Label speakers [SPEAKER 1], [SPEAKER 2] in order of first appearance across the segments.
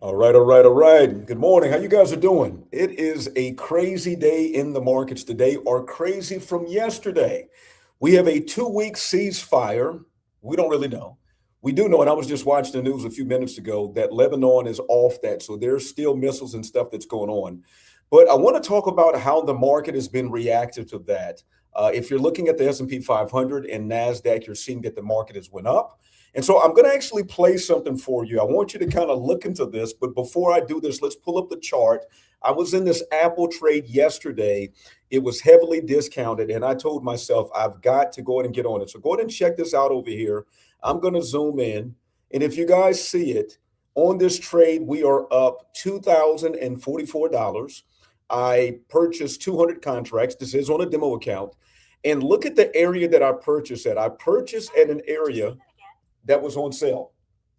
[SPEAKER 1] All right. Good morning. How you guys are doing? It is a crazy day in the markets today, or crazy from yesterday. We have a 2 week ceasefire. We don't really know. We do know, and I was just watching the news a few minutes ago, that Lebanon is off that. So there's still missiles and stuff that's going on. But I want to talk about how the market has been reactive to that. If you're looking at the S&P 500 and NASDAQ, you're seeing that the market has went up. And so I'm going to actually play something for you. I want you to kind of look into this. But before I do this, let's pull up the chart. I was in this Apple trade yesterday. It was heavily discounted. And I told myself, I've got to go ahead and get on it. So go ahead and check this out over here. I'm going to zoom in. And if you guys see it, on this trade, we are up $2,044. I purchased 200 contracts. This is on a demo account. And look at the area that I purchased at. I purchased at an area that was on sale.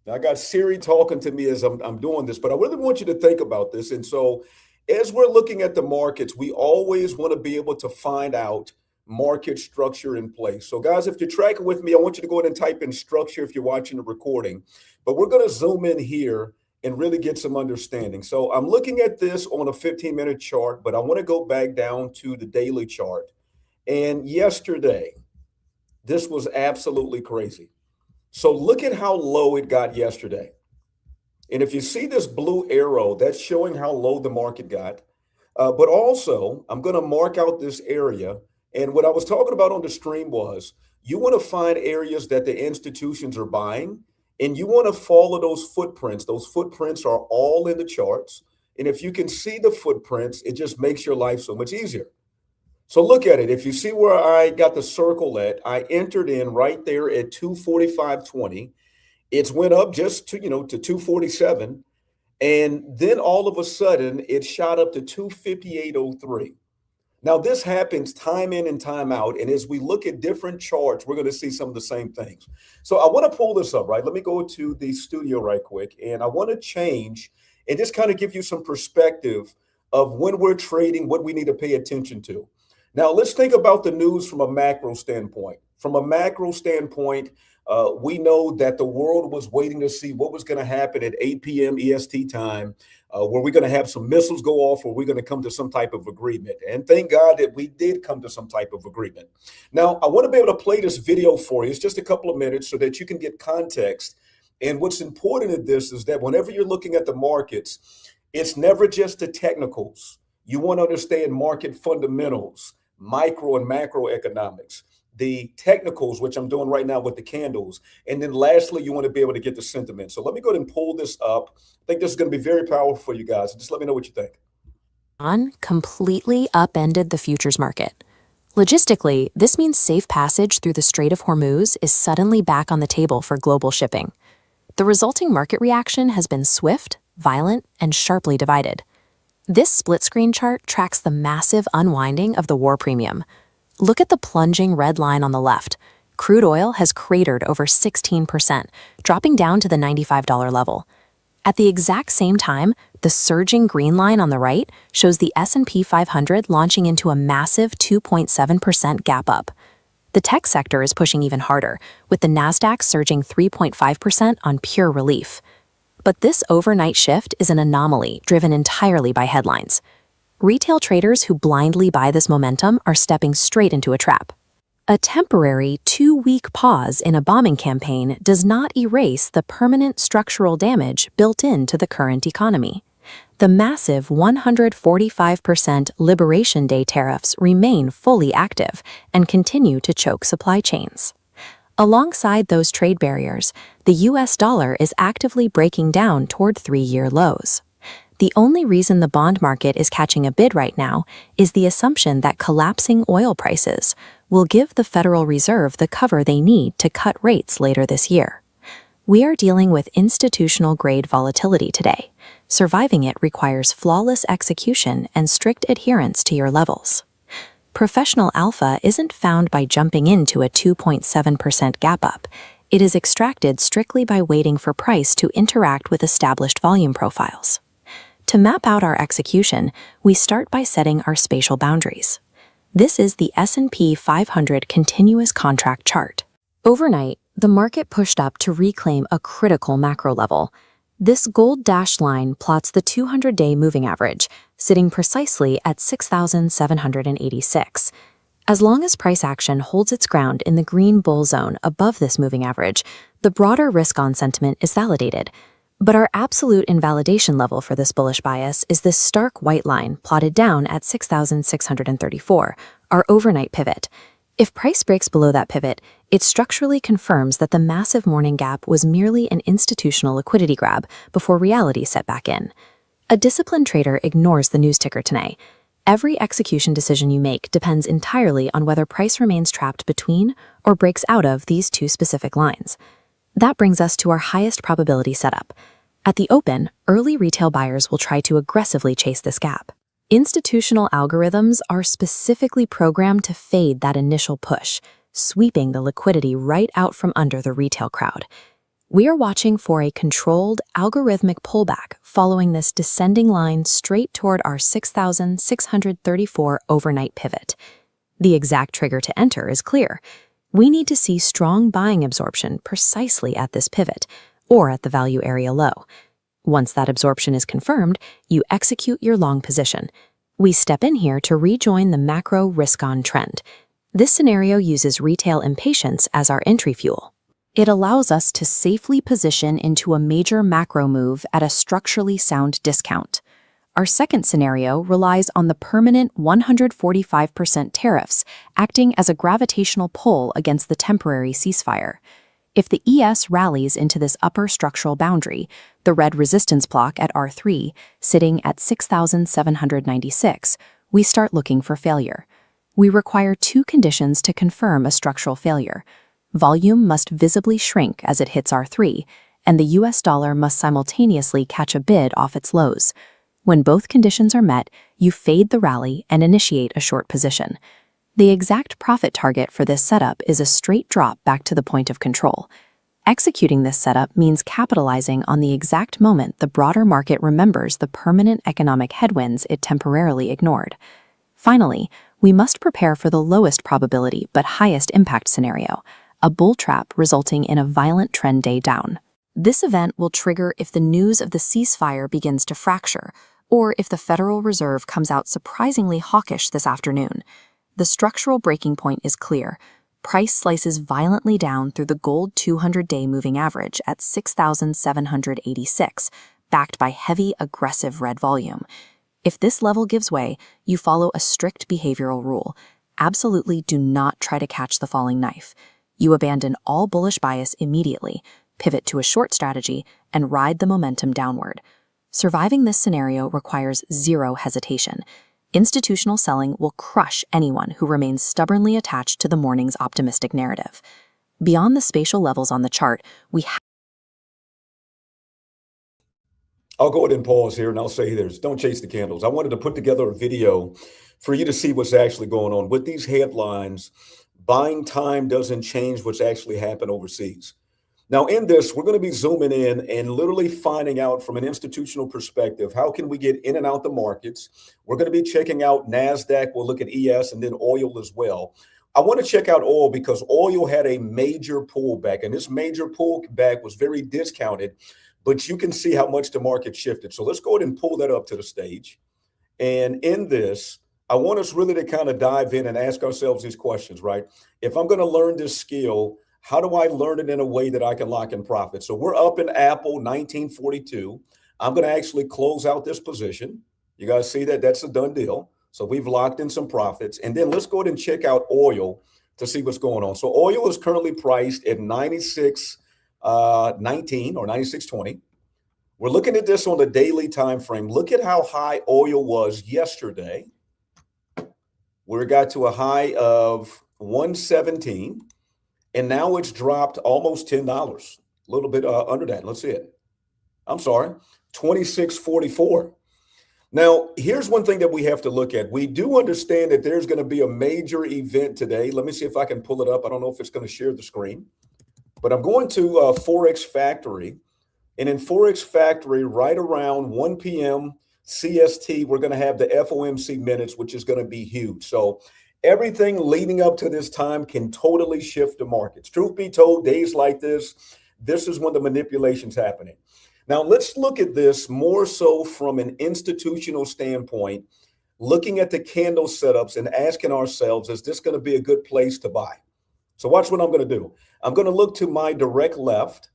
[SPEAKER 1] Now, I got Siri talking to me as I'm doing this, but I really want you to think about this. And so as we're looking at the markets, we always want to be able to find out market structure in place. So guys, if you're tracking with me, I want you to go ahead and type in structure if you're watching the recording, but we're going to zoom in here and really get some understanding. So I'm looking at this on a 15-minute chart, but I want to go back down to the daily chart. And yesterday, this was absolutely crazy. So look at how low it got yesterday. And if you see this blue arrow, that's showing how low the market got. But also, I'm going to mark out this area. And what I was talking about on the stream was you want to find areas that the institutions are buying, and you want to follow those footprints. Those footprints are all in the charts. And if you can see the footprints, it just makes your life so much easier. So look at it. If you see where I got the circle at, I entered in right there at 245.20. It's went up just to 247. And then all of a sudden it shot up to 258.03. Now this happens time in and time out. And as we look at different charts, we're going to see some of the same things. So I want to pull this up, right? Let me go to the studio right quick. And I want to change and just kind of give you some perspective of when we're trading, what we need to pay attention to. Now, let's think about the news from a macro standpoint. From a macro standpoint, we know that the world was waiting to see what was going to happen at 8 p.m. EST time. Were we going to have some missiles go off, or we're going to come to some type of agreement? And thank God that we did come to some type of agreement. Now, I want to be able to play this video for you. It's just a couple of minutes so that you can get context. And what's important in this is that whenever you're looking at the markets, it's never just the technicals. You want to understand market fundamentals, micro and macroeconomics, the technicals, which I'm doing right now with the candles. And then lastly, you want to be able to get the sentiment. So let me go ahead and pull this up. I think this is going to be very powerful for you guys. Just let me know what you think.
[SPEAKER 2] Completely upended the futures market. Logistically, this means safe passage through the Strait of Hormuz is suddenly back on the table for global shipping. The resulting market reaction has been swift, violent, and sharply divided. This split-screen chart tracks the massive unwinding of the war premium. Look at the plunging red line on the left. Crude oil has cratered over 16%, dropping down to the $95 level. At the exact same time, the surging green line on the right shows the S&P 500 launching into a massive 2.7% gap up. The tech sector is pushing even harder, with the NASDAQ surging 3.5% on pure relief. But this overnight shift is an anomaly driven entirely by headlines. Retail traders who blindly buy this momentum are stepping straight into a trap. A temporary 2-week pause in a bombing campaign does not erase the permanent structural damage built into the current economy. The massive 145% Liberation Day tariffs remain fully active and continue to choke supply chains. Alongside those trade barriers, the US dollar is actively breaking down toward 3-year lows. The only reason the bond market is catching a bid right now is the assumption that collapsing oil prices will give the Federal Reserve the cover they need to cut rates later this year. We are dealing with institutional-grade volatility today. Surviving it requires flawless execution and strict adherence to your levels. Professional alpha isn't found by jumping into a 2.7% gap up. It is extracted strictly by waiting for price to interact with established volume profiles. To map out our execution, we start by setting our spatial boundaries. This is the S&P 500 continuous contract chart. Overnight, the market pushed up to reclaim a critical macro level. This gold dashed line plots the 200-day moving average, sitting precisely at 6,786. As long as price action holds its ground in the green bull zone above this moving average, the broader risk-on sentiment is validated. But our absolute invalidation level for this bullish bias is this stark white line plotted down at 6,634, our overnight pivot. If price breaks below that pivot, it structurally confirms that the massive morning gap was merely an institutional liquidity grab before reality set back in. A disciplined trader ignores the news ticker today. Every execution decision you make depends entirely on whether price remains trapped between or breaks out of these two specific lines. That brings us to our highest probability setup. At the open, early retail buyers will try to aggressively chase this gap. Institutional algorithms are specifically programmed to fade that initial push, sweeping the liquidity right out from under the retail crowd. We are watching for a controlled, algorithmic pullback following this descending line straight toward our 6,634 overnight pivot. The exact trigger to enter is clear. We need to see strong buying absorption precisely at this pivot, or at the value area low. Once that absorption is confirmed, you execute your long position. We step in here to rejoin the macro risk-on trend. This scenario uses retail impatience as our entry fuel. It allows us to safely position into a major macro move at a structurally sound discount. Our second scenario relies on the permanent 145% tariffs acting as a gravitational pull against the temporary ceasefire. If the ES rallies into this upper structural boundary, the red resistance block at R3, sitting at 6,796, we start looking for failure. We require two conditions to confirm a structural failure. Volume must visibly shrink as it hits R3, and the US dollar must simultaneously catch a bid off its lows. When both conditions are met, you fade the rally and initiate a short position. The exact profit target for this setup is a straight drop back to the point of control. Executing this setup means capitalizing on the exact moment the broader market remembers the permanent economic headwinds it temporarily ignored. Finally, we must prepare for the lowest probability but highest impact scenario, a bull trap resulting in a violent trend day down. This event will trigger if the news of the ceasefire begins to fracture, or if the Federal Reserve comes out surprisingly hawkish this afternoon. The structural breaking point is clear. Price slices violently down through the gold 200-day moving average at 6,786, backed by heavy, aggressive red volume. If this level gives way, you follow a strict behavioral rule. Absolutely do not try to catch the falling knife. You abandon all bullish bias immediately, pivot to a short strategy, and ride the momentum downward. Surviving this scenario requires zero hesitation. Institutional selling will crush anyone who remains stubbornly attached to the morning's optimistic narrative. Beyond the spatial levels on the chart,
[SPEAKER 1] I'll go ahead and pause here and I'll say this, don't chase the candles. I wanted to put together a video for you to see what's actually going on. With these headlines, buying time doesn't change what's actually happened overseas. Now, in this, we're going to be zooming in and literally finding out from an institutional perspective, how can we get in and out the markets? We're going to be checking out NASDAQ. We'll look at ES and then oil as well. I want to check out oil because oil had a major pullback, and this major pullback was very discounted, but you can see how much the market shifted. So let's go ahead and pull that up to the stage. And in this, I want us really to kind of dive in and ask ourselves these questions, right? If I'm going to learn this skill, how do I learn it in a way that I can lock in profit? So we're up in Apple 1942. I'm going to actually close out this position. You guys see that? That's a done deal. So we've locked in some profits. And then let's go ahead and check out oil to see what's going on. So oil is currently priced at 96.19 or 96.20. We're looking at this on the daily time frame. Look at how high oil was yesterday, where it got to a high of 117. And now it's dropped almost $10, a little bit under that. Let's see it. I'm sorry, 26.44. Now, here's one thing that we have to look at. We do understand that there's going to be a major event today. Let me see if I can pull it up. I don't know if it's going to share the screen, but I'm going to Forex Factory. And in Forex Factory, right around 1 p.m. CST, we're going to have the FOMC minutes, which is going to be huge. So everything leading up to this time can totally shift the markets. Truth be told, days like this is when the manipulation's happening. Now, let's look at this more so from an institutional standpoint, looking at the candle setups and asking ourselves, is this going to be a good place to buy? So watch what I'm going to do. I'm going to look to my direct left,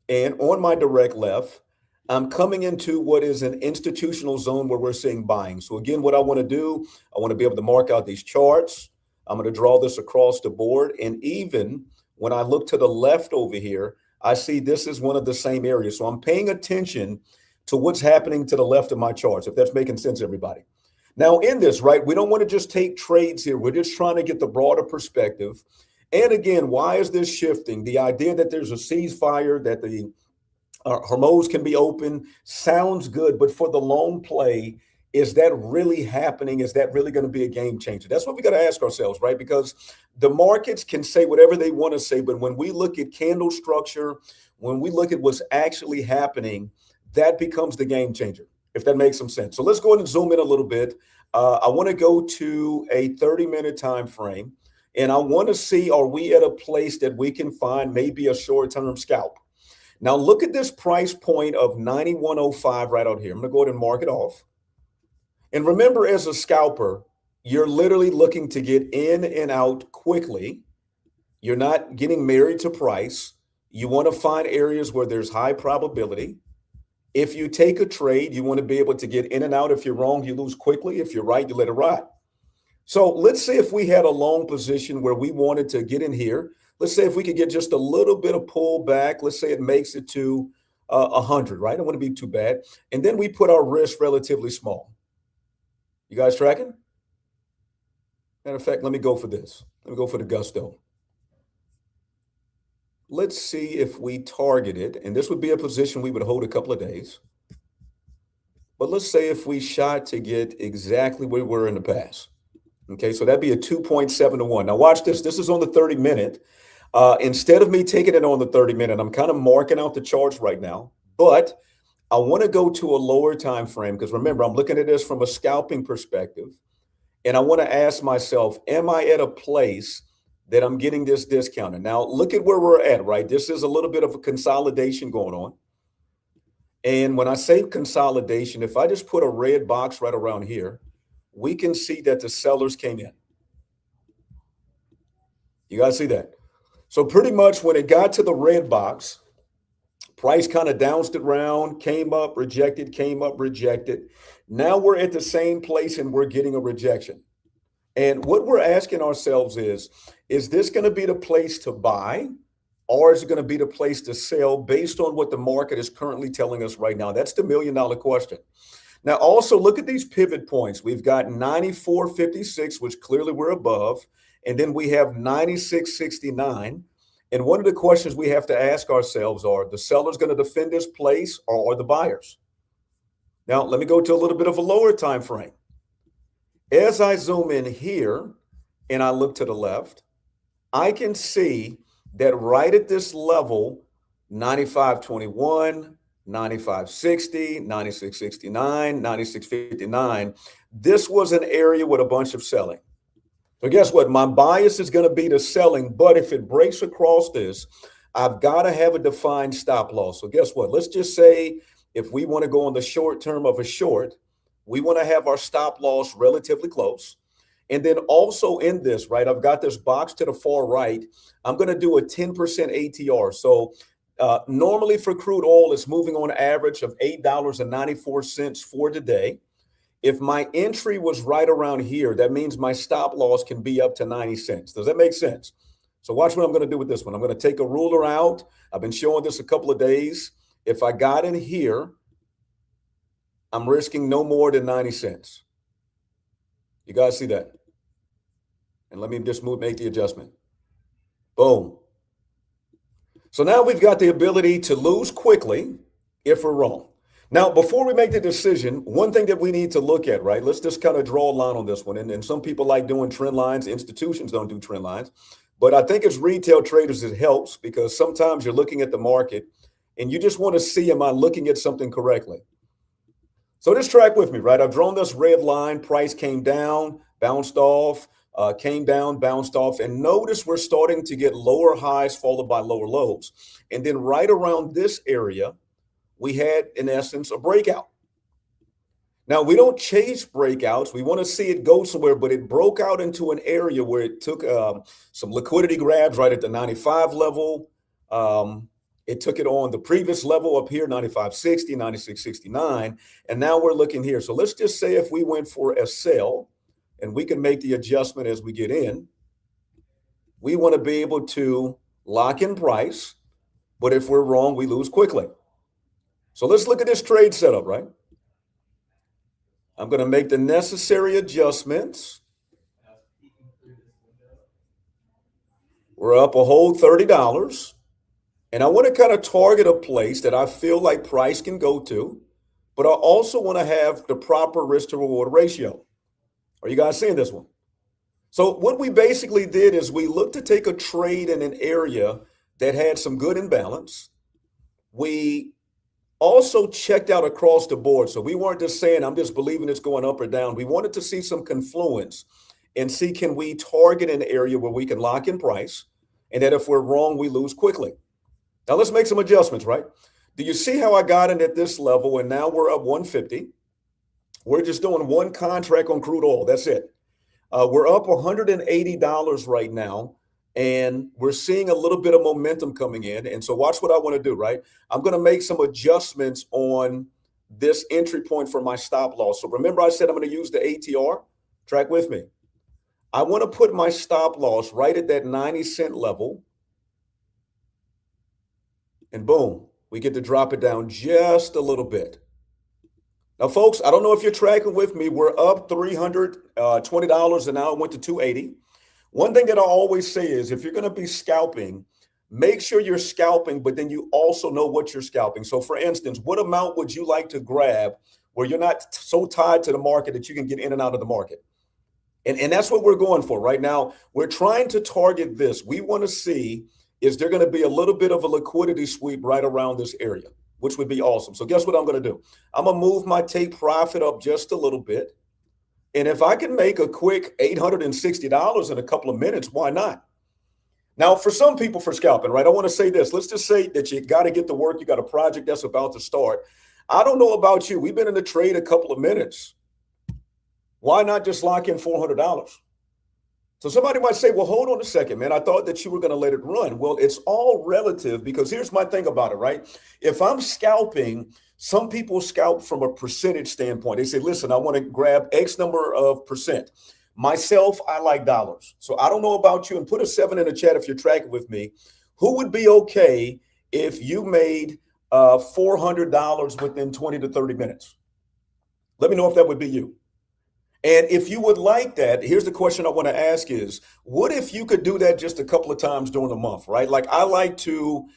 [SPEAKER 1] and on my direct left, I'm coming into what is an institutional zone where we're seeing buying. So again, what I want to do, I want to be able to mark out these charts. I'm going to draw this across the board. And even when I look to the left over here, I see this is one of the same areas. So I'm paying attention to what's happening to the left of my charts, if that's making sense, everybody. Now in this, right, we don't want to just take trades here. We're just trying to get the broader perspective. And again, why is this shifting? The idea that there's a ceasefire, that the Hormuz can be open sounds good, but for the long play, is that really happening? Is that really going to be a game changer? That's what we got to ask ourselves, right? Because the markets can say whatever they want to say, but when we look at candle structure, when we look at what's actually happening, that becomes the game changer, if that makes some sense. So let's go ahead and zoom in a little bit. I want to go to a 30-minute time frame, and I want to see, are we at a place that we can find maybe a short-term scalp? Now look at this price point of 91.05 right out here. I'm going to go ahead and mark it off. And remember, as a scalper, you're literally looking to get in and out quickly. You're not getting married to price. You want to find areas where there's high probability. If you take a trade, you want to be able to get in and out. If you're wrong, you lose quickly. If you're right, you let it ride. So let's say if we had a long position where we wanted to get in here, let's say if we could get just a little bit of pull back, let's say it makes it to 100, right? I don't want to be too bad. And then we put our risk relatively small. You guys tracking? Matter of fact, let me go for this. Let me go for the gusto. Let's see if we target it, and this would be a position we would hold a couple of days. But let's say if we shot to get exactly where we were in the past. Okay, so that'd be a 2.7 to 1. Now watch this. This is on the 30-minute. Instead of me taking it on the 30-minute, I'm kind of marking out the charts right now, but I want to go to a lower time frame because remember, I'm looking at this from a scalping perspective, and I want to ask myself, am I at a place that I'm getting this discounted? Now, look at where we're at, right? This is a little bit of a consolidation going on. And when I say consolidation, if I just put a red box right around here, we can see that the sellers came in. You guys see that? So pretty much when it got to the red box, price kind of bounced around, came up, rejected, came up, rejected. Now we're at the same place and we're getting a rejection. And what we're asking ourselves is this going to be the place to buy, or is it going to be the place to sell based on what the market is currently telling us right now? That's the million-dollar question. Now, also look at these pivot points. We've got 94.56, which clearly we're above. And then we have 96.69. And one of the questions we have to ask ourselves are the sellers going to defend this place or are the buyers? Now, let me go to a little bit of a lower time frame. As I zoom in here and I look to the left, I can see that right at this level, 95.21, 95.60, 96.69, 96.59, this was an area with a bunch of selling. So guess what? My bias is going to be to selling, but if it breaks across this, I've got to have a defined stop loss. So guess what? Let's just say if we want to go on the short term of a short, we want to have our stop loss relatively close. And then also in this, right, I've got this box to the far right. I'm going to do a 10% ATR. So normally for crude oil, it's moving on average of $8.94 for today. If my entry was right around here, that means my stop loss can be up to 90 cents. Does that make sense? So watch what I'm going to do with this one. I'm going to take a ruler out. I've been showing this a couple of days. If I got in here, I'm risking no more than 90 cents. You guys see that? And let me just make the adjustment. Boom. So now we've got the ability to lose quickly if we're wrong. Now, before we make the decision, one thing that we need to look at, right? Let's just kind of draw a line on this one. And some people like doing trend lines. Institutions don't do trend lines. But I think as retail traders, it helps because sometimes you're looking at the market and you just want to see, am I looking at something correctly? So just track with me, right? I've drawn this red line. Price came down, bounced off, came down, bounced off. And notice we're starting to get lower highs followed by lower lows. And then right around this area, we had, in essence, a breakout. Now, we don't chase breakouts. We want to see it go somewhere, but it broke out into an area where it took some liquidity grabs right at the 95 level. It took it on the previous level up here, 95.60, 96.69, and now we're looking here. So let's just say if we went for a sell, and we can make the adjustment as we get in, we want to be able to lock in price, but if we're wrong, we lose quickly. So let's look at this trade setup, right? I'm going to make the necessary adjustments. We're up a whole $30. And I want to kind of target a place that I feel like price can go to, but I also want to have the proper risk to reward ratio. Are you guys seeing this one? So what we basically did is we looked to take a trade in an area that had some good imbalance. We also checked out across the board. So we weren't just saying, I'm just believing it's going up or down. We wanted to see some confluence and see, can we target an area where we can lock in price, and that if we're wrong, we lose quickly. Now let's make some adjustments, right? Do you see how I got in at this level and now we're up 150? We're just doing one contract on crude oil. That's it. We're up $180 right now, and we're seeing a little bit of momentum coming in. And so watch what I want to do, right? I'm going to make some adjustments on this entry point for my stop loss. So remember I said I'm going to use the ATR? Track with me. I want to put my stop loss right at that 90-cent level. And boom, we get to drop it down just a little bit. Now, folks, I don't know if you're tracking with me. We're up $320 and now it went to $280. One thing that I always say is if you're going to be scalping, make sure you're scalping, but then you also know what you're scalping. So, for instance, what amount would you like to grab where you're not so tied to the market that you can get in and out of the market? And that's what we're going for right now. We're trying to target this. We want to see, is there going to be a little bit of a liquidity sweep right around this area, which would be awesome. So guess what I'm going to do? I'm going to move my take profit up just a little bit. And if I can make a quick $860 in a couple of minutes, why not? Now, for some people for scalping, right, I want to say this. Let's just say that you got to get to work. You got a project that's about to start. I don't know about you. We've been in the trade a couple of minutes. Why not just lock in $400? So somebody might say, well, hold on a second, man. I thought that you were going to let it run. Well, it's all relative, because here's my thing about it, right? If I'm scalping, some people scalp from a percentage standpoint. They say, listen, I want to grab X number of percent. Myself, I like dollars. So I don't know about you, and put a 7 in the chat if you're tracking with me. Who would be okay if you made $400 within 20 to 30 minutes? Let me know if that would be you. And if you would like that, here's the question I want to ask is, what if you could do that just a couple of times during the month, right? Like I like to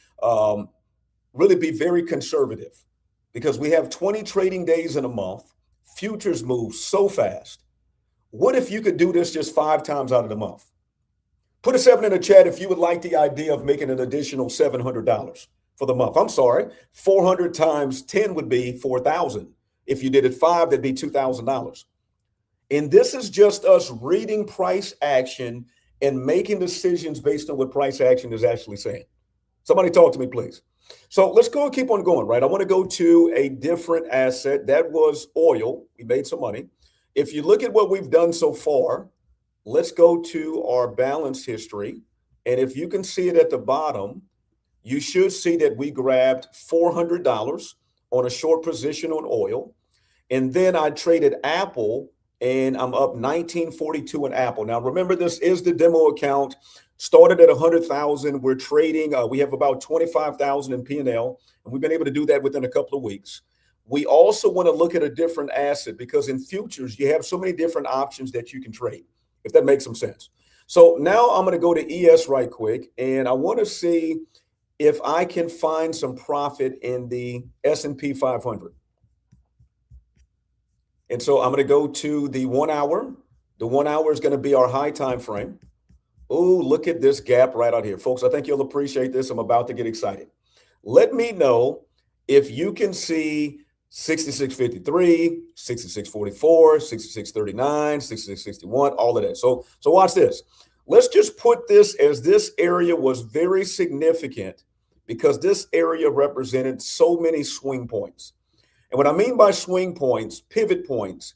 [SPEAKER 1] really be very conservative, because we have 20 trading days in a month. Futures move so fast. What if you could do this just 5 times out of the month? Put a 7 in the chat if you would like the idea of making an additional $700 for the month. I'm sorry, 400 times 10 would be 4,000. If you did it 5, that'd be $2,000. And this is just us reading price action and making decisions based on what price action is actually saying. Somebody talk to me, please. So let's go and keep on going, right? I want to go to a different asset. That was oil. We made some money. If you look at what we've done so far, let's go to our balance history. And if you can see it at the bottom, you should see that we grabbed $400 on a short position on oil. And then I traded Apple, and I'm up 1942 in Apple. Now, remember, this is the demo account. Started at 100,000. We're trading. We have about 25,000 in P&L, and we've been able to do that within a couple of weeks. We also want to look at a different asset, because in futures, you have so many different options that you can trade, if that makes some sense. So now I'm going to go to ES right quick, and I want to see if I can find some profit in the S&P 500. And so I'm going to go to the 1 hour. The 1 hour is going to be our high time frame. Oh, look at this gap right out here. Folks, I think you'll appreciate this. I'm about to get excited. Let me know if you can see 66.53, 66.44, 66.39, 66.61, all of that. So watch this. Let's just put this as this area was very significant because this area represented so many swing points. And what I mean by swing points, pivot points,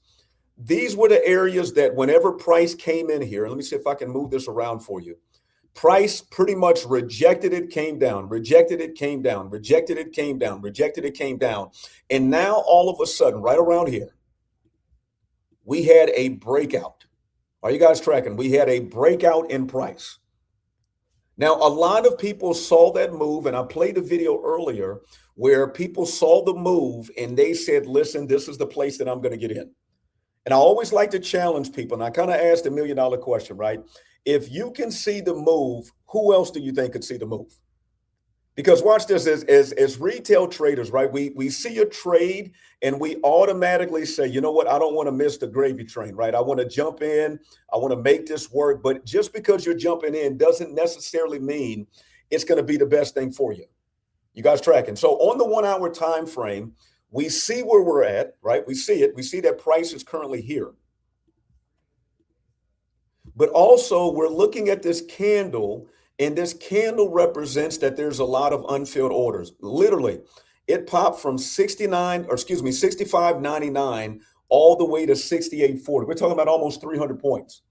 [SPEAKER 1] these were the areas that whenever price came in here, let me see if I can move this around for you. Price pretty much rejected it, came down, rejected it, came down, rejected it, came down, rejected it, came down. And now all of a sudden, right around here, we had a breakout. Are you guys tracking? We had a breakout in price. Now, a lot of people saw that move, and I played a video earlier where people saw the move and they said, listen, this is the place that I'm going to get in. And I always like to challenge people, and I kind of asked the $1 million question, right? If you can see the move, who else do you think could see the move? Because watch this, as retail traders, right? We see a trade and we automatically say, you know what? I don't want to miss the gravy train, right? I want to jump in. I want to make this work. But just because you're jumping in doesn't necessarily mean it's going to be the best thing for you. You guys tracking? So on the 1 hour time frame, we see where we're at, right? We see it. We see that price is currently here. But also we're looking at this candle, and this candle represents that there's a lot of unfilled orders. Literally, it popped from 65.99 all the way to 68.40. We're talking about almost 300 points.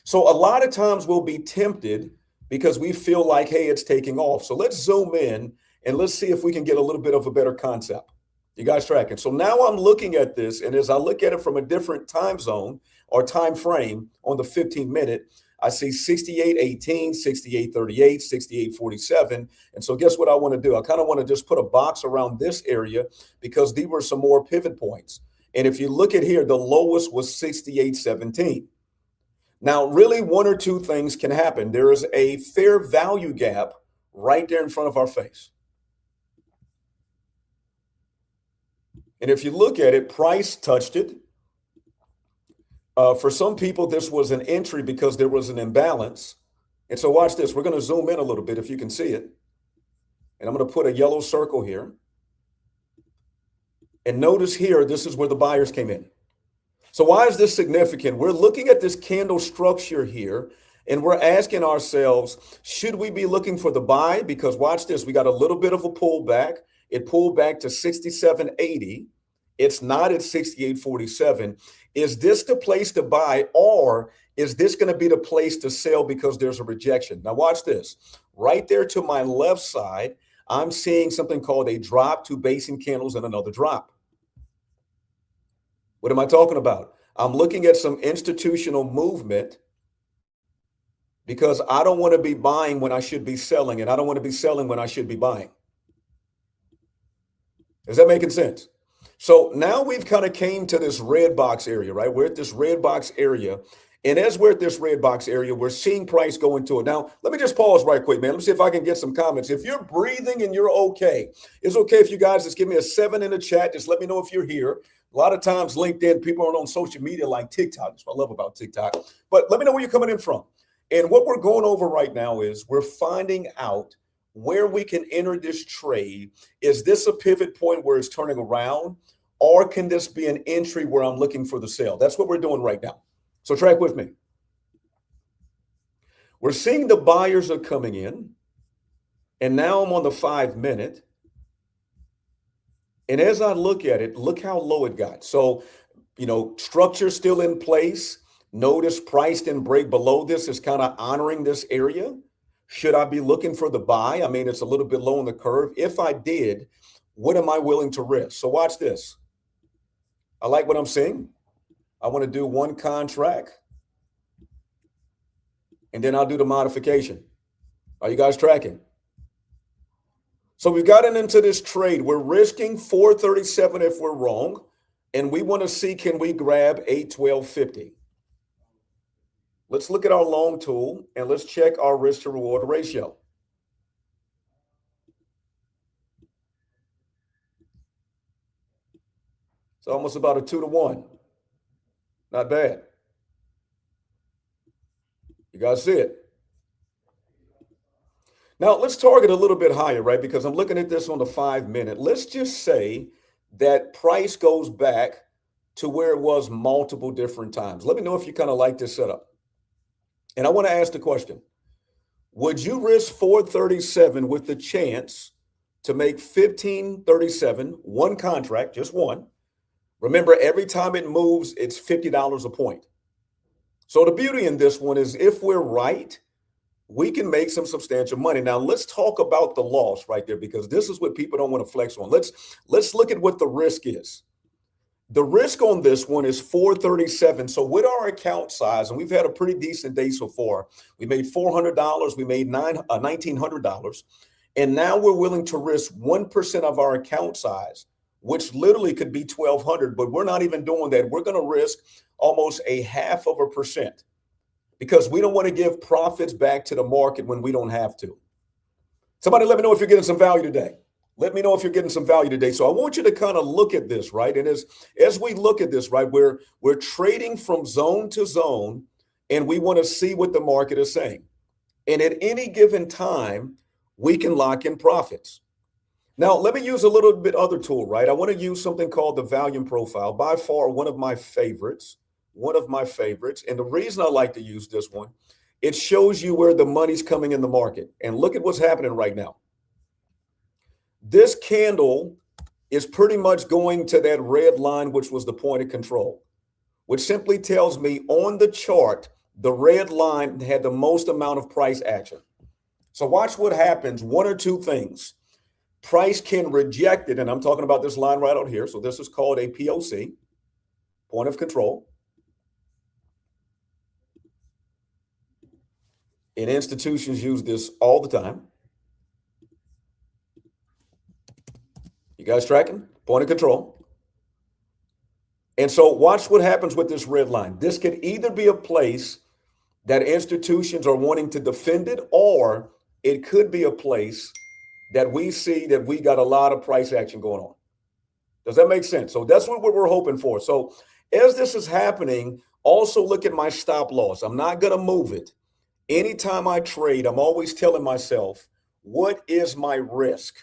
[SPEAKER 1] So a lot of times we'll be tempted because we feel like, hey, it's taking off. So let's zoom in and let's see if we can get a little bit of a better concept. You guys tracking? So now I'm looking at this, and as I look at it from a different time zone or time frame on the 15-minute, I see 68.18, 68.38, 68.47. And so guess what I want to do? I kind of want to just put a box around this area because these were some more pivot points. And if you look at here, the lowest was 68.17. Now, really, one or two things can happen. There is a fair value gap right there in front of our face. And if you look at it, price touched it. For some people, this was an entry because there was an imbalance. And so watch this. We're going to zoom in a little bit if you can see it. And I'm going to put a yellow circle here. And notice here, this is where the buyers came in. So why is this significant? We're looking at this candle structure here, and we're asking ourselves, should we be looking for the buy? Because watch this. We got a little bit of a pullback. It pulled back to 67.80. It's not at 68.47. Is this the place to buy, or is this going to be the place to sell because there's a rejection? Now watch this. Right there to my left side, I'm seeing something called a drop, two basing candles, and another drop. What am I talking about? I'm looking at some institutional movement because I don't want to be buying when I should be selling, and I don't want to be selling when I should be buying. Is that making sense? So now we've kind of came to this red box area, right? We're at this red box area. And as we're at this red box area, we're seeing price go into it. Now, let me just pause right quick, man. Let me see if I can get some comments. If you're breathing and you're okay, it's okay if you guys just give me a 7 in the chat. Just let me know if you're here. A lot of times LinkedIn, people aren't on social media like TikTok. That's what I love about TikTok. But let me know where you're coming in from. And what we're going over right now is we're finding out where we can enter this trade. Is this a pivot point where it's turning around, or can this be an entry where I'm looking for the sale? That's what we're doing right now. So track with me. We're seeing the buyers are coming in, and now I'm on the 5-minute. And as I look at it, look how low it got. So, structure still in place. Notice price didn't break below this. It's kind of honoring this area. Should I be looking for the buy? I mean, it's a little bit low on the curve. If I did, what am I willing to risk? So watch this. I like what I'm seeing. I want to do one contract, and then I'll do the modification. Are you guys tracking? So we've gotten into this trade. We're risking 437 if we're wrong, and we want to see, can we grab 812.50? Let's look at our long tool, and let's check our risk to reward ratio. It's almost about a 2-to-1. Not bad. You guys see it? Now let's target a little bit higher, right? Because I'm looking at this on the 5-minute. Let's just say that price goes back to where it was multiple different times. Let me know if you kind of like this setup. And I want to ask the question, Would you risk 437 with the chance to make 1537, one contract, just one? Remember, every time it moves, it's $50 a point. So the beauty in this one is if we're right, we can make some substantial money. Now let's talk about the loss right there, because this is what people don't want to flex on. Let's look at what the risk is. The risk on this one is 437. So with our account size, and we've had a pretty decent day so far, we made $400, we made $1,900, and now we're willing to risk 1% of our account size, which literally could be 1,200, but we're not even doing that. We're going to risk almost a 0.5%, because we don't want to give profits back to the market when we don't have to. Somebody let me know if you're getting some value today. Let me know if you're getting some value today. So I want you to kind of look at this, right? And as we look at this, right, we're trading from zone to zone, and we want to see what the market is saying. And at any given time, we can lock in profits. Now, let me use a little bit other tool, right? I want to use something called the volume profile, by far one of my favorites. And the reason I like to use this one, it shows you where the money's coming in the market. And look at what's happening right now. This candle is pretty much going to that red line, which was the point of control, which simply tells me on the chart, the red line had the most amount of price action. So watch what happens. One or two things. Price can reject it, and I'm talking about this line right out here. So this is called a POC, point of control. And institutions use this all the time. You guys tracking? Point of control. And so watch what happens with this red line. This could either be a place that institutions are wanting to defend it, or it could be a place that we see that we got a lot of price action going on. Does that make sense? So that's what we're hoping for. So as this is happening, also look at my stop loss. I'm not going to move it. Anytime I trade, I'm always telling myself, what is my risk?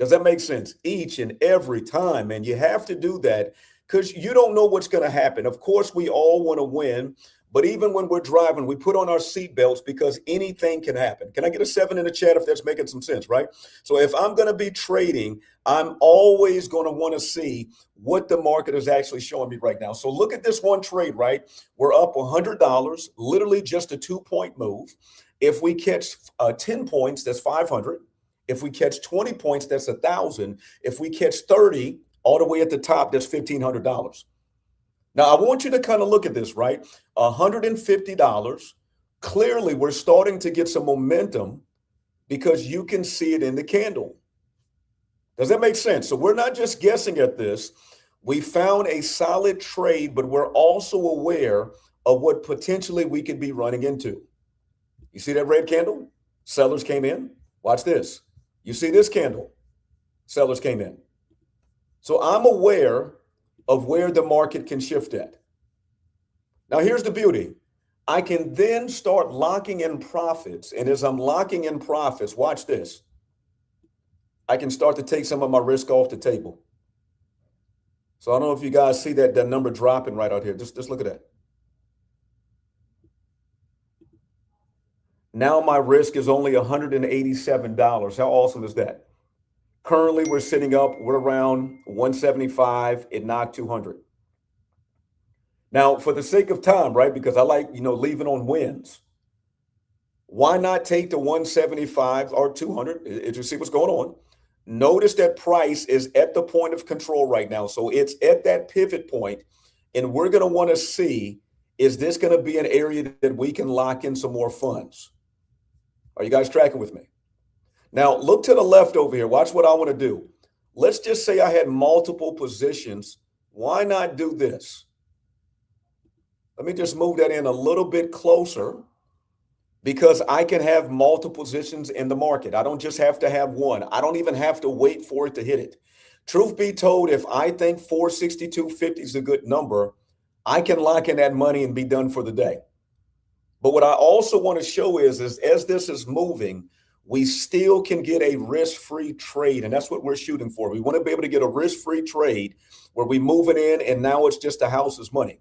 [SPEAKER 1] Does that make sense? Each and every time. And you have to do that because you don't know what's going to happen. Of course, we all want to win. But even when we're driving, we put on our seatbelts because anything can happen. Can I get a 7 in the chat if that's making some sense, right? So if I'm going to be trading, I'm always going to want to see what the market is actually showing me right now. So look at this one trade, right? We're up $100, literally just a 2-point move. If we catch 10 points, that's 500. If we catch 20 points, that's 1,000. If we catch 30 all the way at the top, that's $1,500. Now, I want you to kind of look at this, right? $150. Clearly, we're starting to get some momentum because you can see it in the candle. Does that make sense? So we're not just guessing at this. We found a solid trade, but we're also aware of what potentially we could be running into. You see that red candle? Sellers came in. Watch this. You see this candle? Sellers came in. So I'm aware of where the market can shift at. Now, here's the beauty. I can then start locking in profits. And as I'm locking in profits, watch this. I can start to take some of my risk off the table. So I don't know if you guys see that number dropping right out here. Just look at that. Now my risk is only $187. How awesome is that? Currently, we're sitting up, we're around 175, it knocked 200. Now, for the sake of time, right, because I like, leaving on wins, why not take the 175 or 200? Did you see what's going on? Notice that price is at the point of control right now. So it's at that pivot point, and we're going to want to see, is this going to be an area that we can lock in some more funds? Are you guys tracking with me? Now, look to the left over here. Watch what I want to do. Let's just say I had multiple positions. Why not do this? Let me just move that in a little bit closer because I can have multiple positions in the market. I don't just have to have one. I don't even have to wait for it to hit it. Truth be told, if I think 462.50 is a good number, I can lock in that money and be done for the day. But what I also want to show is as this is moving, we still can get a risk-free trade, and that's what we're shooting for. We want to be able to get a risk-free trade where we move it in, and now it's just the house's money.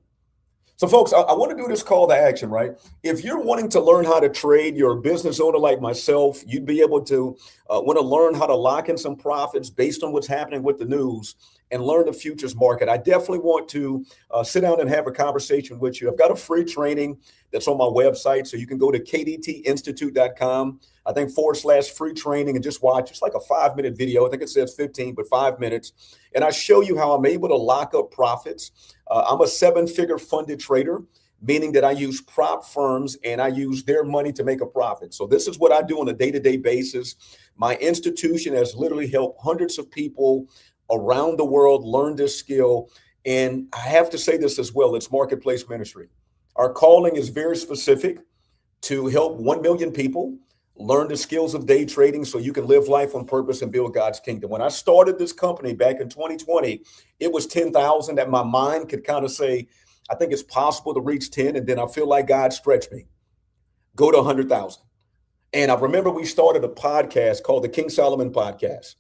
[SPEAKER 1] So, folks, I want to do this call to action, right? If you're wanting to learn how to trade, you're a business owner like myself, you'd be able to want to learn how to lock in some profits based on what's happening with the news and learn the futures market. I definitely want to sit down and have a conversation with you. I've got a free training that's on my website, so you can go to kdtinstitute.com. I think /free training and just watch. It's like a 5-minute video. I think it says 15, but 5 minutes. And I show you how I'm able to lock up profits. I'm a 7-figure funded trader, meaning that I use prop firms and I use their money to make a profit. So this is what I do on a day-to-day basis. My institution has literally helped hundreds of people around the world learn this skill. And I have to say this as well, it's marketplace ministry. Our calling is very specific to help 1 million people learn the skills of day trading so you can live life on purpose and build God's kingdom. When I started this company back in 2020, it was 10,000 that my mind could kind of say, I think it's possible to reach 10. And then I feel like God stretched me, go to 100,000. And I remember we started a podcast called the King Solomon Podcast.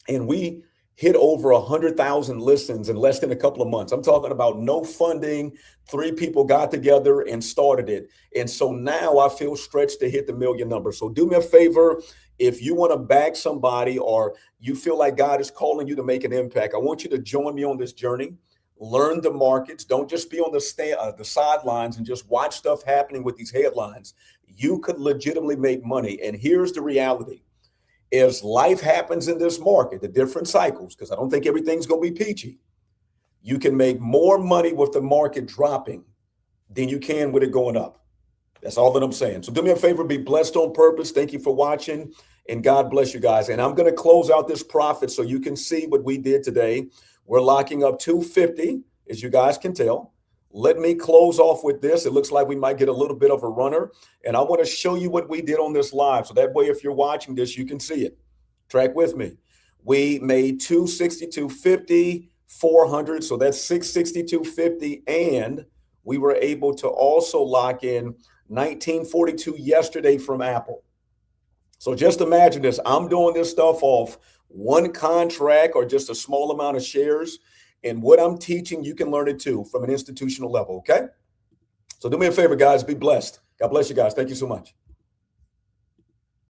[SPEAKER 1] And we hit over 100,000 listens in less than a couple of months. I'm talking about no funding. 3 people got together and started it. And so now I feel stretched to hit the million number. So do me a favor. If you want to back somebody or you feel like God is calling you to make an impact, I want you to join me on this journey. Learn the markets. Don't just be on the sidelines and just watch stuff happening with these headlines. You could legitimately make money. And here's the reality. As life happens in this market, the different cycles, because I don't think everything's going to be peachy, you can make more money with the market dropping than you can with it going up. That's all that I'm saying. So do me a favor, be blessed on purpose. Thank you for watching, and God bless you guys. And I'm going to close out this profit so you can see what we did today. We're locking up 250, as you guys can tell. Let me close off with this. It looks like we might get a little bit of a runner. And I want to show you what we did on this live. So that way, if you're watching this, you can see it. Track with me. We made 262.50, 400. So that's 662.50. And we were able to also lock in 1942 yesterday from Apple. So just imagine this. I'm doing this stuff off one contract or just a small amount of shares. And what I'm teaching, you can learn it too from an institutional level, okay? So do me a favor, guys. Be blessed. God bless you guys. Thank you so much.